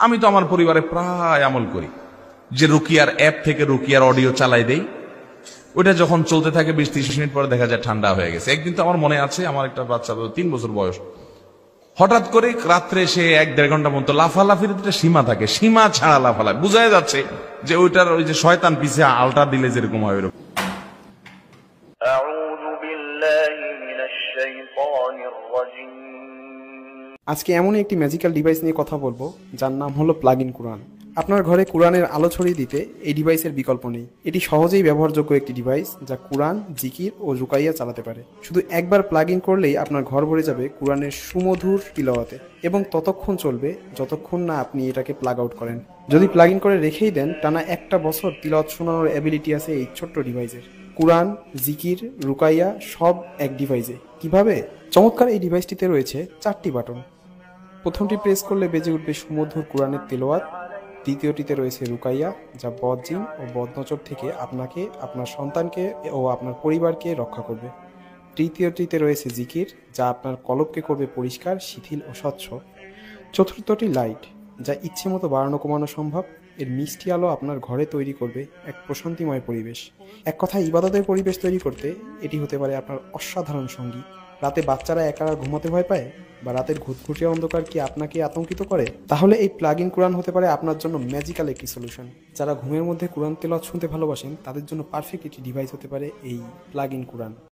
আমি তো আমার পরিবারে প্রায় আমল করি যে রুকিয়ার অ্যাপ থেকে রুকিয়ার অডিও চালাই দেই, ওইটা যখন চলতে থাকে 20-30 মিনিট পরে দেখা যায় ঠান্ডা হয়ে গেছে। একদিন তো আমার মনে আছে, আমার একটা বাচ্চা 3 বছর বয়স, হঠাৎ করে রাত্রে সে 1-1.5 ঘন্টা মতো লাফালাফির একটা সীমা থাকে, সীমা ছাড়া লাফালাফি, বোঝাই যাচ্ছে যে ওইটার ওই যে শয়তান পিছে আলটা দিলে যেরকম হয় ওইরকম। আজকে এমনই একটি ম্যাজিক্যাল ডিভাইস নিয়ে কথা বলবো যার নাম হলো প্লাগ ইন কুরআন। আপনার ঘরে কুরআনের আলো ছড়িয়ে দিতে এই ডিভাইসের বিকল্প নেই। এটি সহজেই ব্যবহারযোগ্য একটি ডিভাইস যা কুরআন, জিকির ও রুকাইয়া চালাতে পারে। শুধু একবার প্লাগ ইন করলেই আপনার ঘর ভরে যাবে কুরআনের সুমধুর তিলাওয়াতে, এবং ততক্ষণ চলবে যতক্ষণ না আপনি এটাকে প্লাগ আউট করেন। যদি প্লাগ ইন করে রেখেই দেন, টানা 1 বছর তিলাওয়াত শোনানোর অ্যাবিলিটি আছে এই ছোট্ট ডিভাইসের। কুরআন, জিকির, রুকাইয়া সব এক ডিভাইসে। কিভাবে? চমৎকার এই ডিভাইসটিতে রয়েছে 4টি বাটন। প্রথমটি প্রেস করলে বেজে উঠবে সুমধুর কুরআনের তেলাওয়াত। দ্বিতীয়টিতে রয়েছে রুকাইয়া, যা বদজিন ও বদনজর থেকে আপনাকে, আপনার সন্তানকে ও আপনার পরিবারকে রক্ষা করবে। তৃতীয়টিতে রয়েছে জিকির, যা আপনার কলবকে করবে পরিষ্কার, শিথিল ও স্বচ্ছ। চতুর্থটি লাইট, যা ইচ্ছে মতো বাড়ানো কমানো সম্ভব। এর মিষ্টি আলো আপনার ঘরে তৈরি করবে এক প্রশান্তিময় পরিবেশ। এক কথায় ইবাদতের পরিবেশ তৈরি করতে এটি হতে পারে আপনার অসাধারণ সঙ্গী। রাতে বাচ্চারা একা ঘুমাতে ভয় পায়, বা রাতের ঘুটঘুটে অন্ধকার কি আপনাকে আতঙ্কিত করে? তাহলে এই প্লাগ ইন কুরআন হতে পারে আপনার জন্য ম্যাজিক্যাল একটি সলিউশন। যারা ঘুমের মধ্যে কুরআন তেলাওয়াত শুনতে ভালোবাসেন তাদের জন্য পারফেক্ট একটি ডিভাইস হতে পারে এই প্লাগ ইন কুরআন।